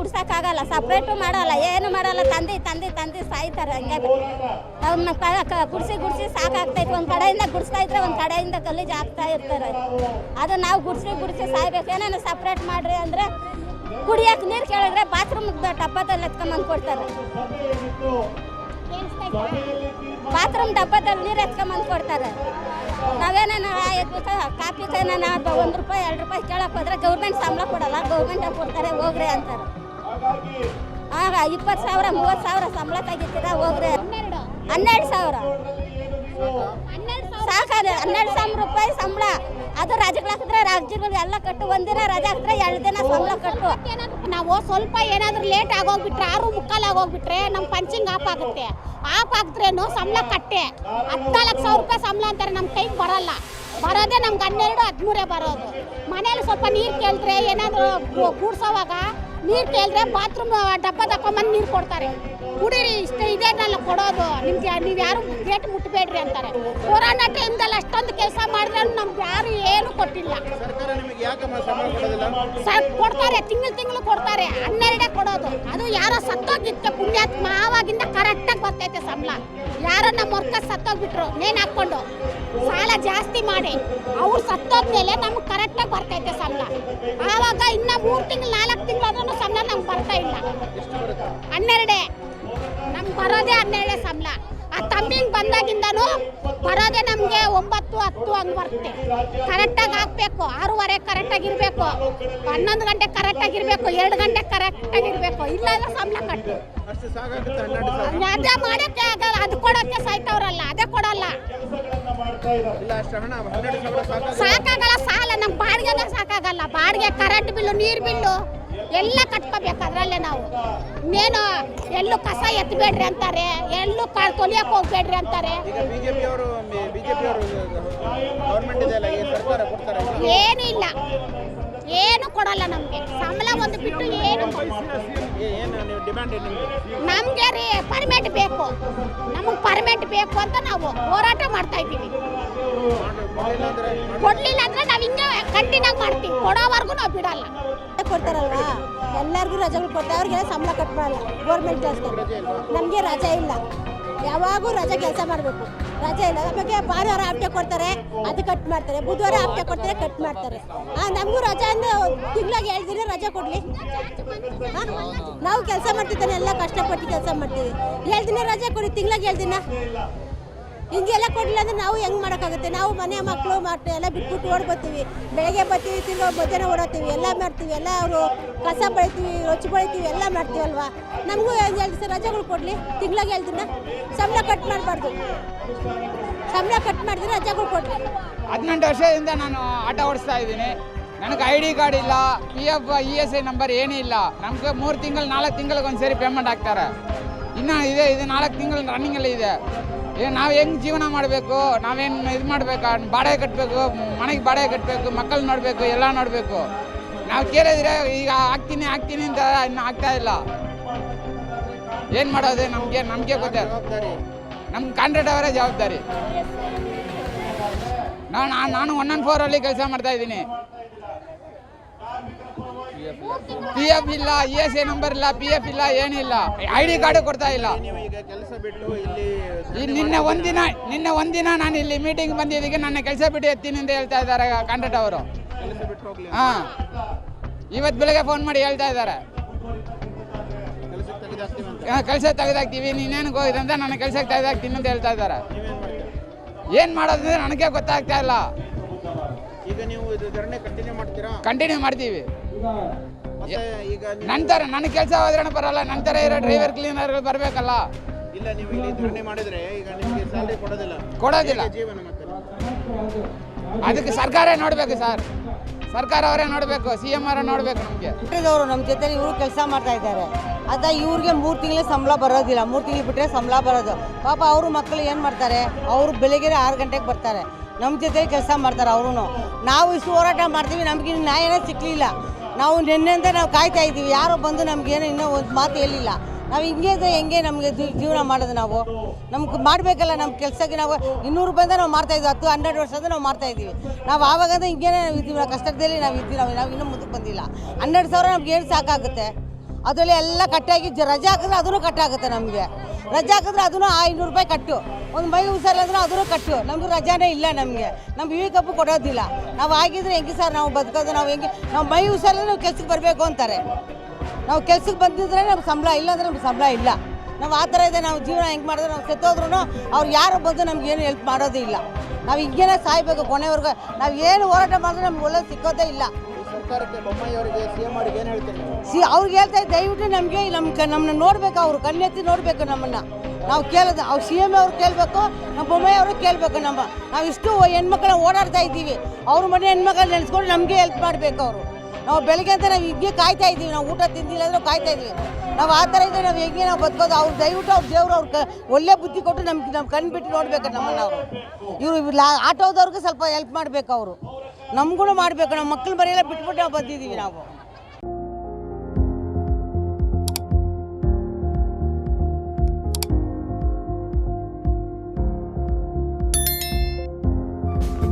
ಕುಡ್ಸೋಕ್ಕಾಗಲ್ಲ, separate ಮಾಡಲ್ಲ, ಏನು ಮಾಡಲ್ಲ, ತಂದು ಸಾಯ್ತಾರೆ. ಹಂಗೆ ಅವ್ರನ್ನ ಗುಡಿಸಿ ಸಾಕಾಗ್ತೈತೆ. ಒಂದು ಕಡೆಯಿಂದ ಗುಡಿಸ್ತಾ ಇದ್ರೆ ಒಂದು ಕಡೆಯಿಂದ ಗಲೀಜು ಆಗ್ತಾ ಇರ್ತಾರೆ. ಅದು ನಾವು ಗುಡಿಸಿ ಸಾಯ್ಬೇಕು. ಏನೇನು ಸಪ್ರೇಟ್ ಮಾಡ್ರಿ ಅಂದರೆ ಕುಡಿಯೋಕೆ ನೀರು ಕೇಳಿದ್ರೆ ಬಾತ್ರೂಮ್ ಡಬ್ಬದಲ್ಲಿ ಎತ್ಕೊಂಬಂದು ಕೊಡ್ತಾರೆ. ಬಾತ್ರೂಮ್ ಡಬ್ಬದಲ್ಲಿ ನೀರು ಎತ್ಕೊಂಬಂದು ಕೊಡ್ತಾರೆ. ನಾವೇನೇನು ಕಾಫಿ ಕೈನ 1 ರೂಪಾಯಿ 2 ರೂಪಾಯಿ ಕೇಳಕ್ಕೆ ಹೋದ್ರೆ ಗೌರ್ಮೆಂಟ್ ಸಂಬಳ ಕೊಡಲ್ಲ, ಗೌರ್ಮೆಂಟಾಗಿ ಕೊಡ್ತಾರೆ, ಹೋಗ್ರಿ ಅಂತಾರೆ. ಆಗ 20,000 30,000 ಸಂಬಳ ತೆಗಿತೀರಾ, ಹೋಗ್ರಿ. 12,000 ಸಾಕಾದ್ರೆ 12,000 ರೂಪಾಯಿ ಸಂಬಳ. ಅದು ರಜೆಗಳು ಹಾಕಿದ್ರೆ ರಾಜ್ಯಗಳು ಎಲ್ಲ ಕಟ್ಟು, ಒಂದಿನ ರಜೆ ಹಾಕಿದ್ರೆ 2 ದಿನ ಸಂಬಳ ಕಟ್ಟು. ನಾವು ಸ್ವಲ್ಪ ಏನಾದರೂ ಲೇಟ್ ಆಗೋಗ್ಬಿಟ್ರೆ 6:45 ಆಗೋಗ್ಬಿಟ್ರೆ ನಮ್ಮ ಪಂಚಿಂಗ್ ಆಫ್ ಆಗುತ್ತೆ. ಆಫ್ ಆಗಿದ್ರೇನು ಸಂಬಳ ಕಟ್ಟೆ 14,000 ರೂಪಾಯಿ ಸಂಬಳ ಅಂತಾರೆ. ನಮ್ಮ ಕೈಗೆ ಬರಲ್ಲ, ಬರೋದೇ ನಮ್ಗೆ 12-13 ಬರೋದು. ಮನೇಲಿ ಸ್ವಲ್ಪ ನೀರು ಕೇಳಿದ್ರೆ ಏನಾದರೂ ಕೂಡ್ಸೋವಾಗ ನೀರು ಕೇಳಿದ್ರೆ ಬಾತ್ರೂಮ್ ಡಬ್ಬ ತಕೊಂಬಂದು ನೀರು ಕೊಡ್ತಾರೆ. ಕುಡೀರಿ, ಇಷ್ಟ ಇದೇನಲ್ಲ ಕೊಡೋದು, ನಿಮ್ಗೆ ನೀವು ಯಾರು ಗೇಟ್ ಮುಟ್ಟಬೇಡ್ರಿ ಅಂತಾರೆ. ಕೊರೋನಾ ಟೈಮ್ದಲ್ಲಿ ಅಷ್ಟೊಂದು ಕೆಲಸ ಮಾಡಿದ್ರೆ ನಮ್ಗೆ ಯಾರು ಏನು ಕೊಟ್ಟಿಲ್ಲ. ಕೊಡ್ತಾರೆ, ತಿಂಗಳು ಕೊಡ್ತಾರೆ, 12 ಕೊಡೋದು. ಅದು ಯಾರೋ ಸತ್ತೋಗಿತ್ತು ಪುಣ್ಯಾತ್ಮ, ಆವಾಗಿಂದ ಕರೆಕ್ಟಾಗಿ ಬರ್ತೈತೆ ಸಂಬಳ. ಯಾರೋ ನಮ್ಮ ವರ್ಕ ಸತ್ತೋಗ್ಬಿಟ್ರು ನೇಣು ಹಾಕ್ಕೊಂಡು ಸಾಲ ಜಾಸ್ತಿ ಮಾಡಿ, ಅವ್ರು ಸತ್ತೋದ್ಮೇಲೆ ನಮ್ಗೆ ಕರೆಕ್ಟಾಗಿ ಬರ್ತೈತೆ ಸಂಬಳ. ಆವಾಗ ಇನ್ನು 3 ತಿಂಗಳು 4 ತಿಂಗಳು ಆದ್ರೂ ಸಂಬಳ ನಮ್ಗೆ ಬರ್ತಾ ಇಲ್ಲ. 12 ನಮ್ಗೆ ಬರೋದೇ 12 ಸಂಬಳ. ಆ ತಮ್ಮಿಂಗ್ ಬಂದಾಗಿಂದನೂ ಬರೋದೇ ನಮಗೆ 9-10 ಹಂಗೆ ಬರುತ್ತೆ. ಕರೆಕ್ಟಾಗಿ ಹಾಕ್ಬೇಕು, 6:15 ಕರೆಕ್ಟಾಗಿರ್ಬೇಕು, 11 ಗಂಟೆ ಕರೆಕ್ಟಾಗಿರ್ಬೇಕು, 2 ಗಂಟೆ ಕರೆಕ್ಟಾಗಿರ್ಬೇಕು. ಇಲ್ಲ ಸಂಬಳ ಕಟ್ಟು ಅದೇ ಮಾಡೋಕ್ಕೆ ಆಗಲ್ಲ. ಅದು ಕೊಡೋಕ್ಕೆ ಸಾಯ್ತವ್ರಲ್ಲ, ಅದೇ ಕೊಡಲ್ಲ. ಸಾಕಾಗಲ್ಲ, ಸಾಲ ನಮ್ಮ ಬಾಡಿಗೆನೇ ಸಾಕಾಗಲ್ಲ. ಬಾಡಿಗೆ, ಕರೆಂಟ್ ಬಿಲ್ಲು, ನೀರು ಬಿಲ್ಲು ಎಲ್ಲ ಕಟ್ಕೋಬೇಕು. ಅದರಲ್ಲೇ ನಾವು ಇನ್ನೇನು ಎಲ್ಲೂ ಕಸ ಎತ್ತಬೇಡ್ರಿ ಅಂತಾರೆ, ಎಲ್ಲೂ ತೊಲಿಯಕ್ಕೆ ಹೋಗ್ಬೇಡ್ರಿ ಅಂತಾರೆ. ಏನೂ ಇಲ್ಲ, ಏನು ಕೊಡಲ್ಲ ನಮಗೆ. ಸಂಬಳ ಒಂದು ಬಿಟ್ಟು ಏನು ನಮಗೆ ರೀ ಪರ್ಮೆಂಟ್ ಬೇಕು, ನಮಗೆ ಪರ್ಮೆಂಟ್ ಬೇಕು ಅಂತ ನಾವು ಹೋರಾಟ ಮಾಡ್ತಾ ಇದ್ದೀವಿ. ಕೊಡ್ಲಿಲ್ಲ ಅಂದ್ರೆ ನಾವು ಹಿಂಗೆ ಕಂಟಿನ್ಯೂ ಮಾಡ್ತೀವಿ, ಕೊಡೋವರೆಗೂ ನಾವು ಬಿಡಲ್ಲ. ಕೊಡ್ತಾರಲ್ವಾ, ಎಲ್ಲರಿಗೂ ರಜೆಗಳು ಕೊಡ್ತಾರೆ, ಅವ್ರಿಗೆಲ್ಲ ಸಂಬಳ ಕಟ್ಬಾರಲ್ಲ ಗೌರ್ಮೆಂಟ್ ಅಷ್ಟೇ. ನಮಗೆ ರಜೆ ಇಲ್ಲ, ಯಾವಾಗೂ ರಜೆ ಕೆಲಸ ಮಾಡಬೇಕು, ರಜೆ ಇಲ್ಲ. ನಮಗೆ ಭಾನುವಾರ ಆಪ್ಟೆ ಕೊಡ್ತಾರೆ, ಅದು ಕಟ್ ಮಾಡ್ತಾರೆ, ಬುಧವಾರ ಆಪ್ಟೆ ಕೊಡ್ತಾರೆ, ಕಟ್ ಮಾಡ್ತಾರೆ. ನಮಗೂ ರಜೆ ಅಂದರೆ ತಿಂಗಳಿಗೆ 7 ದಿನ ರಜೆ ಕೊಡಲಿ. ನಾವು ಕೆಲಸ ಮಾಡ್ತಿದ್ದಾನೆ, ಎಲ್ಲ ಕಷ್ಟಪಟ್ಟು ಕೆಲಸ ಮಾಡ್ತೀವಿ. 7 ದಿನ ರಜೆ ಕೊಡಿ, ತಿಂಗಳಿಗೆ 7 ದಿನ. ಹಿಂಗೆಲ್ಲ ಕೊಡಲಿಲ್ಲ ಅಂದರೆ ನಾವು ಹೆಂಗೆ ಮಾಡೋಕ್ಕಾಗುತ್ತೆ? ನಾವು ಮನೆ ಮಕ್ಕಳು ಎಲ್ಲ ಬಿಟ್ಬಿಟ್ಟು ಓಡ್ಬೋತೀವಿ. ಬೆಳಗ್ಗೆ ಬರ್ತೀವಿ, ತಿರ್ಗೋ ಮಧ್ಯಾಹ್ನ ಓಡೋತೀವಿ, ಎಲ್ಲ ಮಾಡ್ತೀವಿ, ಎಲ್ಲ ಅವರು ಕಸ ಬೆಳಿತೀವಿ, ರೊಚ್ಚು ಬೆಳಿತೀವಿ, ಎಲ್ಲ ಮಾಡ್ತೀವಲ್ವ. ನಮಗೂ 2 ದಿವಸ ರಜೆಗಳು ಕೊಡಲಿ, ತಿಂಗಳಿಗೆ 7 ದಿನ. ಸಂಬಳ ಕಟ್ ಮಾಡಬಾರ್ದು, ಸಂಬಳ ಕಟ್ ಮಾಡಿದ್ರೆ ರಜೆಗಳು ಕೊಡಲಿ. 18 ವರ್ಷದಿಂದ ನಾನು ಆಟೋ ಓಡಿಸ್ತಾ ಇದ್ದೀನಿ. ನನಗೆ ID ಕಾರ್ಡ್ ಇಲ್ಲ, PF ESI ನಂಬರ್ ಏನೂ ಇಲ್ಲ. ನಮಗೆ 3 ತಿಂಗಳು 4 ತಿಂಗಳಿಗೆ ಒಂದ್ಸರಿ ಪೇಮೆಂಟ್ ಹಾಕ್ತಾರೆ. ಇನ್ನೂ ಇದು 4 ತಿಂಗಳು ರನ್ನಿಂಗಲ್ಲಿ ಇದೆ. ನಾವು ಹೆಂಗೆ ಜೀವನ ಮಾಡಬೇಕು? ನಾವೇನು ಇದು ಮಾಡಬೇಕು? ಬಾಡಿಗೆ ಕಟ್ಟಬೇಕು, ಮನೆಗೆ ಬಾಡಿಗೆ ಕಟ್ಟಬೇಕು, ಮಕ್ಕಳು ನೋಡಬೇಕು, ಎಲ್ಲ ನೋಡಬೇಕು. ನಾವು ಕೇಳಿದ್ರೆ ಈಗ ಹಾಕ್ತೀನಿ ಅಂತ ಇನ್ನೂ ಆಗ್ತಾ ಇಲ್ಲ. ಏನು ಮಾಡೋದು? ನಮಗೆ ಗೊತ್ತೇ, ನಮ್ಮ ಕಾಂಟ್ರಾಕ್ಟ್ ಅವರೇ ಜವಾಬ್ದಾರಿ. ನಾನು 114 ಕೆಲಸ ಮಾಡ್ತಾ ಇದ್ದೀನಿ. PF ಇಲ್ಲ, ESI ನಂಬರ್ ಇಲ್ಲ, PF ಇಲ್ಲ, ಏನಿಲ್ಲ, ID ಕಾರ್ಡು ಕೊಡ್ತಾ ಇಲ್ಲ. ನಿನ್ನೆ ಒಂದಿನ ನಾನು ಇಲ್ಲಿ ಮೀಟಿಂಗ್ ಬಂದಿದ್ದಕ್ಕೆ ನನ್ನ ಕೆಲಸ ಬಿಟ್ಟು ಎತ್ತೀನಿ ಅಂತ ಹೇಳ್ತಾ ಇದ್ದಾರೆ ಕಾಂಟ್ರಾಕ್ಟ್ ಅವರು. ಹಾಂ, ಇವತ್ತು ಬೆಳಗ್ಗೆ ಫೋನ್ ಮಾಡಿ ಹೇಳ್ತಾ ಇದ್ದಾರೆ ಕೆಲಸ ತೆಗೆದಾಕ್ತೀವಿ, ನೀನೇನು ಹೋಗಿದೆ ಅಂತ ನನ್ನ ಕೆಲಸಕ್ಕೆ ತೆಗೆದಾಕ್ತೀನಿ ಅಂತ ಹೇಳ್ತಾ ಇದ್ದಾರೆ. ಏನು ಮಾಡೋದಂದ್ರೆ ನನಗೆ ಗೊತ್ತಾಗ್ತಾ ಇಲ್ಲ. ಈಗ ನೀವು ಇದು ಧರಣಿ ಕಂಟಿನ್ಯೂ ಮಾಡ್ತೀವಿ. ನಂತರ ನನ್ನ ಕೆಲಸ ಹೋದ್ರೆ ಬರಲ್ಲ, ನಂತರ ಇರೋ ಡ್ರೈವರ್ ಕ್ಲೀನರ್ಗಳು ಬರಬೇಕಲ್ಲ. ಇಲ್ಲ, ನೀವು ಇಲ್ಲಿ ಧರಣಿ ಮಾಡಿದ್ರೆ ಈಗ ನಿಮಗೆ ಸ್ಯಾಲರಿ ಕೊಡೋದಿಲ್ಲ. ಜೀವನ ಮತ್ತೆ ಅದಕ್ಕೆ ಸರ್ಕಾರ ನೋಡಬೇಕು ಸರ್, ಸರ್ಕಾರ ಅವರೇ ನೋಡಬೇಕು, CM ಅವರೇ ನೋಡಬೇಕು. ಅವರು ನಮ್ಮ ಜೊತೆ ಇವರು ಕೆಲಸ ಮಾಡ್ತಾ ಇದ್ದಾರೆ. ಅದ ಇವ್ರಿಗೆ 3 ತಿಂಗಳಿಗೆ ಸಂಬಳ ಬರೋದಿಲ್ಲ, 3 ತಿಂಗಳು ಬಿಟ್ಟರೆ ಸಂಬಳ ಬರೋದು. ಪಾಪ ಅವರು ಮಕ್ಕಳು ಏನು ಮಾಡ್ತಾರೆ? ಅವರು ಬೆಳಿಗ್ಗೆ 6 ಗಂಟೆಗೆ ಬರ್ತಾರೆ, ನಮ್ಮ ಜೊತೆ ಕೆಲಸ ಮಾಡ್ತಾರೆ. ಅವರು ನಾವು ಇಷ್ಟು ಹೋರಾಟ ಮಾಡ್ತೀವಿ, ನಮಗೆ ನ್ಯಾಯನೇ ಸಿಕ್ಕಲಿಲ್ಲ. ನಾವು ನಿನ್ನೆಯಿಂದ ನಾವು ಕಾಯ್ತಾ ಇದ್ದೀವಿ, ಯಾರೋ ಬಂದು ನಮಗೇನೋ ಇನ್ನೂ ಒಂದು ಮಾತು ಹೇಳಿಲ್ಲ. ನಾವು ಹಿಂಗೆ ಇದ್ರೆ ಹೆಂಗೆ ನಮಗೆ ಜೀವನ ಮಾಡೋದು? ನಾವು ನಮ್ಗೆ ಮಾಡಬೇಕಲ್ಲ ನಮ್ಮ ಕೆಲಸಕ್ಕೆ. ನಾವು 200 ರೂಪಾಯಿಂದ ನಾವು ಮಾಡ್ತಾಯಿದ್ವಿ, 10-12 ವರ್ಷದಿಂದ ನಾವು ಮಾಡ್ತಾಯಿದ್ದೀವಿ. ನಾವು ಆವಾಗಂದ್ರೆ ಹಿಂಗೇನೆ ನಾವು ಇದ್ದೀವಿ, ನಾವು ಕಷ್ಟದಲ್ಲಿ ನಾವು ಇದ್ದೀವಿ. ನಾವು ಇನ್ನೂ ಮುಂದಕ್ಕೆ ಬಂದಿಲ್ಲ. 12,000 ನಮ್ಗೆ ಏನು ಸಾಕಾಗುತ್ತೆ? ಅದರಲ್ಲಿ ಎಲ್ಲ ಕಟ್ಟಾಗಿ ರಜೆ ಹಾಕಿದ್ರೆ ಅದೂ ಕಟ್ಟಾಗುತ್ತೆ ನಮಗೆ. ರಜೆ ಹಾಕಿದ್ರೆ ಅದೂ 500 ರೂಪಾಯಿ ಕಟ್ಟು. ಒಂದು ಮೈ ಹುಷಾರಿಲ್ಲಂದ್ರೆ ಅದೂ ಕಟ್ಟು. ನಮ್ಗೆ ರಜಾನೇ ಇಲ್ಲ ನಮಗೆ. ನಮ್ಗೆ ಈ ಕಪ್ಪು ಕೊಡೋದಿಲ್ಲ. ನಾವು ಆಗಿದ್ರೆ ಹೆಂಗೆ ಸರ್ ನಾವು ಬದುಕೋದು? ನಾವು ಹೆಂಗೆ ನಾವು ಮೈ ಹುಷಾರಿಲ್ಲದ್ರೆ ನಾವು ಕೆಲ್ಸಕ್ಕೆ ಬರಬೇಕು ಅಂತಾರೆ. ನಾವು ಕೆಲ್ಸಕ್ಕೆ ಬಂದಿದ್ರೆ ನಮ್ಗೆ ಸಂಬಳ ಇಲ್ಲ ಅಂದರೆ ನಮ್ಗೆ ಸಂಬಳ ಇಲ್ಲ. ನಾವು ಆ ಥರ ಇದೆ. ನಾವು ಜೀವನ ಹೆಂಗೆ ಮಾಡಿದ್ರೆ ನಾವು ಸತ್ತೋದ್ರೂ ಅವ್ರು ಯಾರು ಬಂದು ನಮ್ಗೇನು ಹೆಲ್ಪ್ ಮಾಡೋದೇ ಇಲ್ಲ. ನಾವು ಹಿಂಗೇನೆ ಸಾಯ್ಬೇಕು ಕೊನೆವರೆಗೂ. ನಾವು ಏನು ಹೋರಾಟ ಮಾಡಿದ್ರೆ ನಮ್ಗೆ ಒಳ್ಳೆ ಸಿಕ್ಕೋದೇ ಇಲ್ಲ. ಸರ್ಕಾರಕ್ಕೆ ಬೊಮ್ಮಾಯಿ ಅವರಿಗೆ CM ಅವರಿಗೆ ಏನು ಹೇಳ್ತೀರಿ ನೀವು? ಅವ್ರಿಗೆ ಹೇಳ್ತಾ ದಯವಿಟ್ಟು ನಮಗೆ ನಮ್ಮನ್ನ ನೋಡಬೇಕು. ಅವರು ಕಣ್ಣೆತ್ತಿ ನೋಡಬೇಕು ನಮ್ಮನ್ನು. ನಾವು ಕೇಳೋದು ಅವ್ರು CM ಅವ್ರು ಕೇಳಬೇಕು, ನಮ್ಮ ಬೊಮ್ಮಾಯಿ ಅವರು ಕೇಳಬೇಕು. ನಾವು ಇಷ್ಟು ಹೆಣ್ಮಕ್ಳನ್ನ ಓಡಾಡ್ತಾ ಇದ್ದೀವಿ. ಅವ್ರ ಮನೆ ಹೆಣ್ಮಕ್ಳು ನೆನೆಸ್ಕೊಂಡು ನಮಗೆ ಹೆಲ್ಪ್ ಮಾಡಬೇಕು ಅವರು. ನಾವು ಬೆಳಗ್ಗೆ ಅಂತ ನಾವು ಹೀಗೆ ಕಾಯ್ತಾ ಇದ್ದೀವಿ. ನಾವು ಊಟ ತಿಂದಿಲ್ಲ ಅಂದರೂ ಕಾಯ್ತಾ ಇದ್ದೀವಿ. ನಾವು ಆ ಥರ ಇದ್ದರೆ ನಾವು ಹೇಗೆ ನಾವು ಬದುಕೋದು? ಅವ್ರು ದಯವಿಟ್ಟು ಅವ್ರ ದೇವರು ಒಳ್ಳೆ ಬುದ್ಧಿ ಕೊಟ್ಟು ನಮ್ಮ ಕಣ್ಣು ಬಿಟ್ಟು ನೋಡ್ಬೇಕು ನಮ್ಮನ್ನು. ಅವರು ಇವರು ಆಟೋದವ್ರಿಗೆ ಸ್ವಲ್ಪ ಹೆಲ್ಪ್ ಮಾಡಬೇಕು. ಅವರು ನಮಗೂ ಮಾಡಬೇಕು. ನಮ್ಮ ಮಕ್ಕಳು ಮರಿಯೆಲ್ಲ ಬಿಟ್ಬಿಟ್ಟು ನಾವು ಬಂದಿದ್ದೀವಿ ನಾವು.